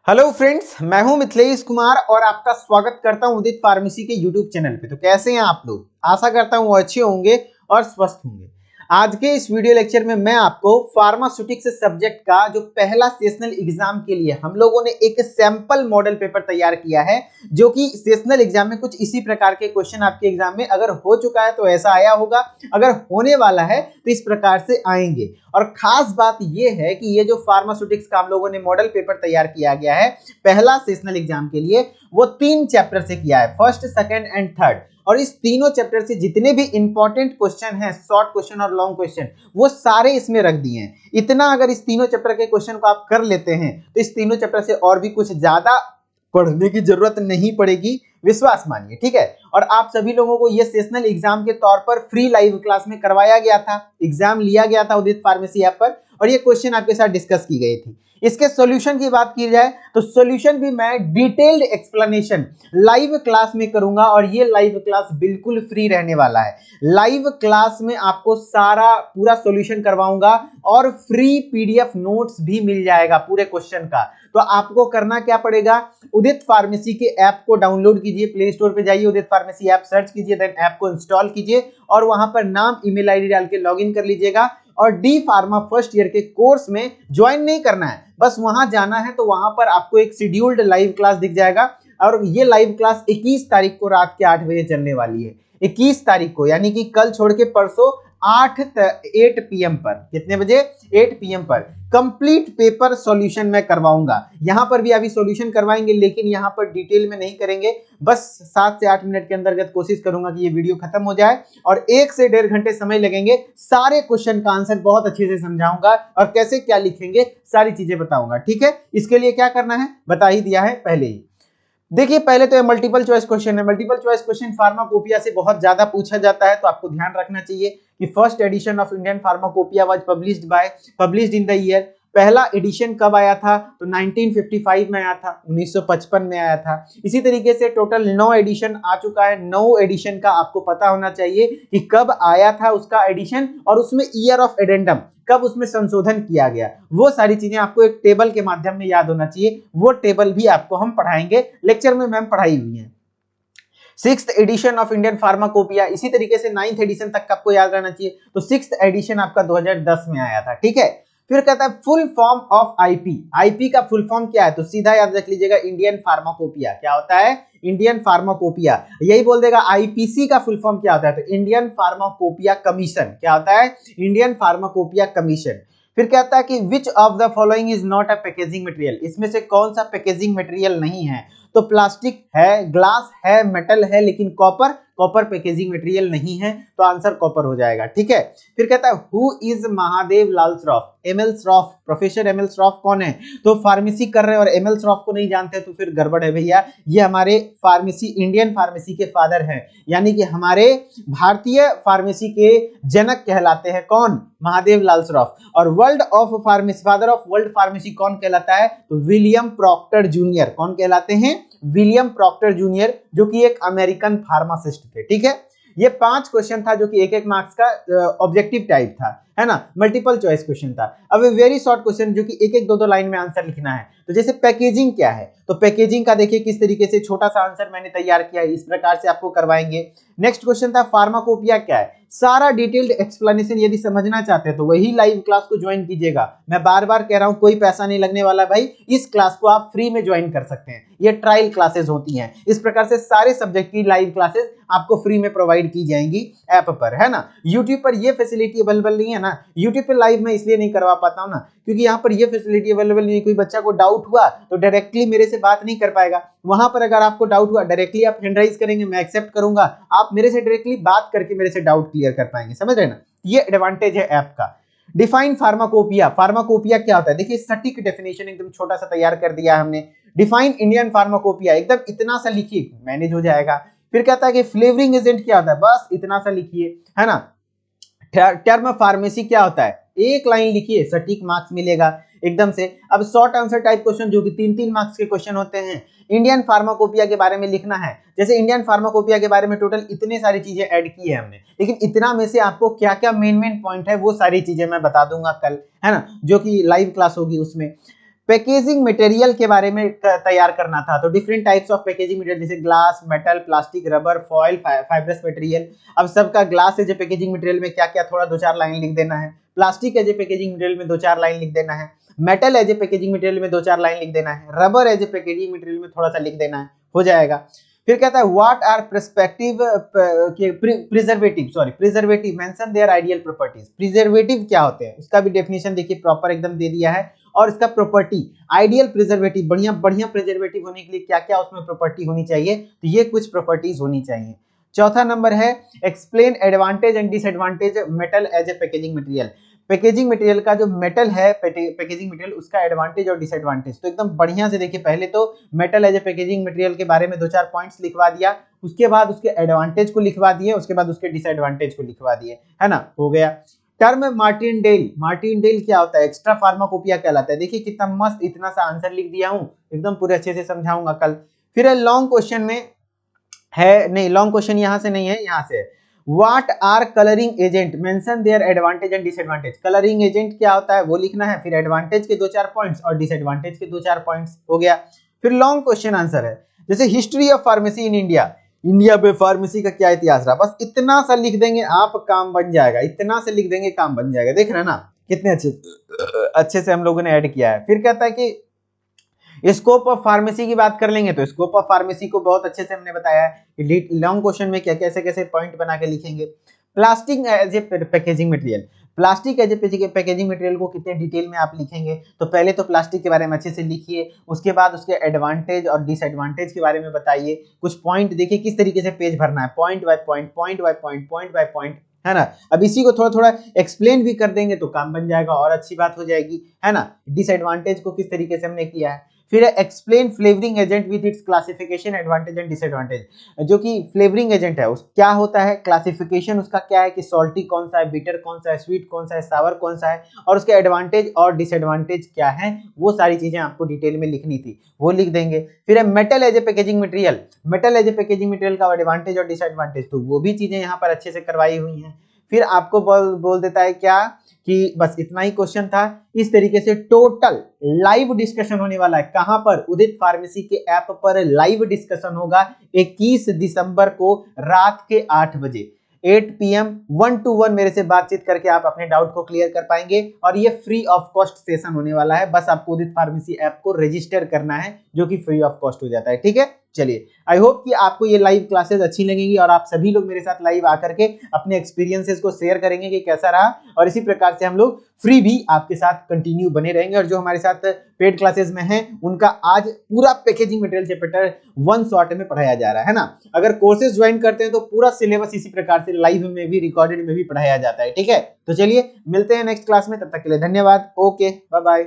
Hello friends, मैं हूं मिथिलेश कुमार और आपका स्वागत करता हूं उदित फार्मेसी के यूट्यूब चैनल पे। तो कैसे हैं आप लोग? आशा करता हूं वो अच्छे होंगे और स्वस्थ होंगे। आज के इस वीडियो लेक्चर में मैं आपको फार्मास्यूटिक्स सब्जेक्ट का जो पहला सेशनल एग्जाम के लिए हम लोगों ने एक सैंपल मॉडल पेपर तैयार किया है, जो कि सेशनल एग्जाम में कुछ इसी प्रकार के क्वेश्चन आपके एग्जाम में अगर हो चुका है तो ऐसा आया होगा, अगर होने वाला है तो इस प्रकार से आएंगे। और खास बात यह है कि ये जो फार्मास्यूटिक्स का हम लोगों ने मॉडल पेपर तैयार किया गया है पहला सेशनल एग्जाम के लिए, वो 3 चैप्टर से किया है, फर्स्ट, सेकंड एंड थर्ड। और इस तीनों चैप्टर से जितने भी इंपॉर्टेंट क्वेश्चन हैं, शॉर्ट क्वेश्चन और लॉन्ग क्वेश्चन, वो सारे इसमें रख दिए हैं। इतना अगर इस तीनों चैप्टर के क्वेश्चन को आप कर लेते हैं तो इस तीनों चैप्टर से और भी कुछ ज्यादा पढ़ने की जरूरत नहीं पड़ेगी, विश्वास मानिए, ठीक है। और आप सभी लोगों को ये सेशनल एग्जाम के तौर पर फ्री लाइव क्लास में करवाया गया था, एग्जाम लिया गया था उदित फार्मेसी ऐप पर, और ये क्वेश्चन आपके साथ डिस्कस की गई थी। इसके सॉल्यूशन की बात की जाए तो सॉल्यूशन भी मैं डिटेल्ड एक्सप्लेनेशन लाइव क्लास में करूंगा, और ये लाइव क्लास बिल्कुल फ्री रहने वाला है। लाइव क्लास में आपको सारा पूरा सॉल्यूशन करवाऊंगा और फ्री पीडीएफ नोट्स भी मिल जाएगा पूरे क्वेश्चन का। तो आपको करना क्या पड़ेगा, उदित फार्मेसी के ऐप को डाउनलोड कीजिए, प्ले स्टोर पे जाइए, उदित फार्मेसी ऐप सर्च कीजिए, देन ऐप को इंस्टॉल कीजिए और वहां पर नाम, ईमेल आईडी डाल के लॉगिन कर लीजिएगा। और डी फार्मा फर्स्ट ईयर के कोर्स में ज्वाइन नहीं करना है, बस वहां जाना है। तो वहां पर आपको एक शेड्यूल्ड लाइव क्लास दिख जाएगा, और ये लाइव क्लास 21 तारीख को रात के 8 बजे चलने वाली है। 21 तारीख को, यानी कि कल छोड़ के परसों 8 पीएम पर। कितने बजे? 8 पीएम पर कंप्लीट पेपर सॉल्यूशन मैं करवाऊंगा। यहां पर भी अभी सॉल्यूशन करवाएंगे, लेकिन यहां पर डिटेल में नहीं करेंगे, बस 7 से 8 मिनट के अंतर्गत कोशिश करूंगा कि ये वीडियो खत्म हो जाए, और 1 से 1.5 घंटे समय लगेंगे। सारे क्वेश्चन का आंसर बहुत अच्छे से समझाऊंगा, और कैसे क्या लिखेंगे सारी चीजें बताऊंगा, ठीक है। इसके लिए क्या करना है बता ही दिया है पहले ही। देखिए, पहले तो ये मल्टीपल चॉइस क्वेश्चन है। मल्टीपल चॉइस क्वेश्चन फार्माकोपिया से बहुत ज्यादा पूछा जाता है, तो आपको ध्यान रखना चाहिए कि first edition of Indian pharmacopoeia was published in the year. पहला एडिशन कब आया था? तो 1955 में आया था, 1955 में आया था। इसी तरीके से टोटल 9 एडिशन आ चुका है। 9 एडिशन का आपको पता होना चाहिए कि कब आया था उसका एडिशन, और उसमें ईयर ऑफ एडेंडम, कब उसमें संशोधन किया गया। वो सारी चीजें आपको एक टेबल के माध्यम में याद होना चाहिए। वो टेबल भी आपको हम पढ़ाएंगे, लेक्चर में मैम पढ़ाई हुई है। 6th addition of Indian pharmacopoeia, इसी तरीके से 9th एडिशन तक आपको याद रहना चाहिए। तो 6th एडिशन आपका 2010 में आया था, ठीक है। फिर कहता है full form of IP. IP का फुल फॉर्म क्या है? तो सीधा याद रख लीजिएगा, इंडियन फार्माकोपिया। क्या होता है? Indian pharmacopoeia. यही बोल देगा आईपीसी का फुल फॉर्म क्या होता है? तो इंडियन फार्माकोपिया कमीशन। क्या होता है? Indian pharmacopoeia commission. फिर कहता है कि which of the following is not a packaging material. इसमें से कौन सा पैकेजिंग मटेरियल नहीं है? तो प्लास्टिक है, ग्लास है, मेटल है, लेकिन कॉपर पैकेजिंग मटेरियल नहीं है, तो आंसर कॉपर हो जाएगा, ठीक है। फिर कहता है who is Mahadev Lal Shroff. ML Shroff, professor ML Shroff कौन है? तो फार्मेसी कर रहे हैं और एमएल श्रॉफ को नहीं जानते तो फिर गड़बड़ है भैया। ये हमारे फार्मेसी, इंडियन फार्मेसी के फादर हैं, यानी कि हमारे भारतीय फार्मेसी के जनक कहलाते हैं। कौन? महादेव लाल श्रॉफ। और world of pharmacy, father of world pharmacy कौन कहलाता है? तो विलियम प्रॉक्टर जूनियर। कौन कहलाते हैं? विलियम प्रॉक्टर जूनियर, जो कि एक अमेरिकन फार्मासिस्ट थे, ठीक है। ये 5 क्वेश्चन था, जो कि एक मार्क्स का ऑब्जेक्टिव टाइप था, है ना, मल्टीपल चॉइस क्वेश्चन था। अब वेरी शॉर्ट क्वेश्चन, जो कि एक 2 लाइन में आंसर लिखना है। तो जैसे पैकेजिंग क्या है, तो पैकेजिंग का देखिए किस तरीके से छोटा सा आंसर मैंने तैयार किया है, इस प्रकार से आपको करवाएंगे। नेक्स्ट क्वेश्चन था फार्माकोपिया क्या है। सारा डिटेल्ड एक्सप्लेनेशन यदि समझना चाहते हैं तो वही लाइव क्लास को ज्वाइन कीजिएगा। मैं बार बार कह रहा हूं, कोई पैसा नहीं लगने वाला भाई, इस क्लास को आप फ्री में ज्वाइन कर सकते हैं। ये ट्रायल क्लासेस होती हैं। इस प्रकार से सारे सब्जेक्ट की लाइव क्लासेस आपको फ्री में प्रोवाइड की जाएंगी ऐप पर, है ना। यूट्यूब पर ये फैसिलिटी अवेलेबल नहीं है ना। यूट्यूब पर लाइव मैं इसलिए नहीं करवा पाता हूं ना, क्योंकि यहाँ पर ये फैसिलिटी अवेलेबल नहीं है। कोई बच्चा को डाउट हुआ तो डायरेक्टली मेरे से बात नहीं कर पाएगा। वहां पर अगर आपको डाउट हुआ, डायरेक्टली आप हैंड राइज करेंगे, मैं एक्सेप्ट करूंगा, आप मेरे से डायरेक्टली बात करके मेरे से डाउट क्लियर कर पाएंगे, समझ रहे ना। ये एडवांटेज है ऐप का। Define pharmacopoeia. फार्माकोपिया क्या होता है? देखिए, सटीक डेफिनेशन एकदम छोटा सा तैयार कर दिया हमने। डिफाइन इंडियन फार्माकोपिया, एकदम इतना सा लिखिए, मैनेज हो जाएगा। फिर कहता है कि फ्लेवरिंग एजेंट क्या होता है? बस इतना सा लिखिए, है ना। टर्म फार्मेसी क्या होता है? एक लाइन लिखिए, सटीक मार्क्स मिलेगा एकदम से। अब शॉर्ट आंसर टाइप क्वेश्चन, जो कि 3-3 मार्क्स के क्वेश्चन होते हैं। इंडियन फार्माकोपिया के बारे में लिखना है। जैसे इंडियन फार्माकोपिया के बारे में टोटल इतने सारी चीजें ऐड की है हमने, लेकिन इतना में से आपको क्या क्या मेन पॉइंट है वो सारी चीजें मैं बता दूंगा कल, है ना, जो कि लाइव क्लास होगी उसमें। पैकेजिंग मटेरियल के बारे में तैयार करना था, तो different types of packaging material जैसे glass, metal, plastic, rubber, foil, fibrous material. अब सबका glass as a packaging material में क्या क्या थोड़ा 2-4 लाइन लिख देना है, plastic as a packaging material में 2-4 लाइन लिख देना है, metal as a packaging material में 2-4 लाइन लिख देना है, rubber as a packaging material में थोड़ा सा लिख देना है, हो जाएगा। फिर कहता है what are preservative mention their ideal properties. Preservative क्या होते हैं उसका भी डेफिनेशन देखिए प्रॉपर एकदम दे दिया है, और इसका प्रॉपर्टी आइडियल प्रिजर्वेटिव, बढ़िया बढ़िया प्रिजर्वेटिव होने के लिए क्या क्या उसमें प्रॉपर्टी होनी चाहिए, तो ये कुछ प्रॉपर्टीज होनी चाहिए। चौथा नंबर है explain advantage and disadvantage metal as a packaging material. Packaging material का जो मेटल है पैकेजिंग मटेरियल, उसका एडवांटेज और डिसएडवांटेज तो एकदम बढ़िया से देखिए। पहले तो metal as a packaging material के बारे में 2-4 पॉइंट्स लिखवा दिया, उसके बाद उसके एडवांटेज को लिखवा दिए, उसके बाद उसके डिसएडवांटेज को लिखवा दिए, है ना, हो गया। टर्म मार्टिनडेल, मार्टिनडेल क्या होता है, एक्स्ट्रा फार्माकोपिया कहलाता है। देखिए कितना मस्त इतना सा आंसर लिख दिया हूं, एकदम पूरे अच्छे से समझाऊंगा कल। फिर लॉन्ग क्वेश्चन में है, नहीं लॉन्ग क्वेश्चन यहां से नहीं है, यहां से what are colouring agent mention their advantage and disadvantage. Colouring agent क्या होता है वो लिखना है, फिर एडवांटेज के 2-4 पॉइंट्स और डिसएडवांटेज के 2-4 पॉइंट्स, हो गया। फिर लॉन्ग क्वेश्चन आंसर है, जैसे history of pharmacy in India, India में फार्मेसी का क्या इतिहास रहा, बस इतना सा लिख देंगे आप, काम बन जाएगा। इतना से लिख देंगे काम बन जाएगा। देख रहे हैं ना कितने अच्छे से हम लोगों ने ऐड किया है। फिर कहता है कि स्कोप ऑफ फार्मेसी की बात कर लेंगे, तो स्कोप ऑफ फार्मेसी को बहुत अच्छे से हमने बताया है कि लॉन्ग क्वेश्चन में क्या कैसे कैसे पॉइंट बना के लिखेंगे। Plastic as a packaging material, plastic as a packaging material को कितने डिटेल में आप लिखेंगे, तो पहले तो प्लास्टिक के बारे में अच्छे से लिखिए, उसके बाद उसके एडवांटेज और डिसएडवांटेज के बारे में बताइए, कुछ पॉइंट देखिए किस तरीके से पेज भरना है, point by point, point by point, point by point, है ना। अब इसी को थोड़ा थोड़ा एक्सप्लेन भी कर देंगे तो काम बन जाएगा और अच्छी बात हो जाएगी, है ना। डिसएडवांटेज को किस तरीके से हमने किया है। फिर explain flavouring agent with its classification, advantage and disadvantage. जो कि फ्लेवरिंग एजेंट है उस क्या होता है, क्लासिफिकेशन उसका क्या है कि सॉल्टी कौन सा है, बिटर कौन सा है, स्वीट कौन सा है, सावर कौन सा है, और उसके एडवांटेज और डिसएडवांटेज क्या है, वो सारी चीजें आपको डिटेल में लिखनी थी, वो लिख देंगे। फिर है metal as a packaging material, metal as a packaging material का एडवांटेज और डिसएडवांटेज, तो वो भी चीजें यहाँ पर अच्छे से करवाई हुई हैं। फिर आपको बोल देता है क्या कि बस इतना ही क्वेश्चन था। इस तरीके से टोटल लाइव डिस्कशन होने वाला है, कहां पर, उदित फार्मेसी के ऐप पर लाइव डिस्कशन होगा 21 दिसंबर को रात के 8 बजे 8 PM 1 to 1 मेरे से बातचीत करके आप अपने डाउट को क्लियर कर पाएंगे। और ये फ्री ऑफ कॉस्ट सेशन होने वाला है, बस आपको उदित फार्मेसी ऐप को रजिस्टर करना है जो कि फ्री ऑफ कॉस्ट हो जाता है, ठीक है। चलिए आई होप कि आपको ये लाइव क्लासेस अच्छी लगेंगी और आप सभी लोग मेरे साथ लाइव आकर के अपने एक्सपीरियंसेस को शेयर करेंगे कि कैसा रहा, और इसी प्रकार से हम लोग फ्री भी आपके साथ कंटिन्यू बने रहेंगे। और जो हमारे साथ पेड क्लासेस में हैं उनका आज पूरा पैकेजिंग मटेरियल चैप्टर 1 शॉट में पढ़ाया जा रहा है ना। अगर कोर्सेज ज्वाइन करते हैं तो पूरा सिलेबस इसी प्रकार से लाइव में भी रिकॉर्डेड में भी पढ़ाया जाता है, ठीक है। तो चलिए मिलते हैं नेक्स्ट क्लास में, तब तक के लिए धन्यवाद, ओके बाय बाय।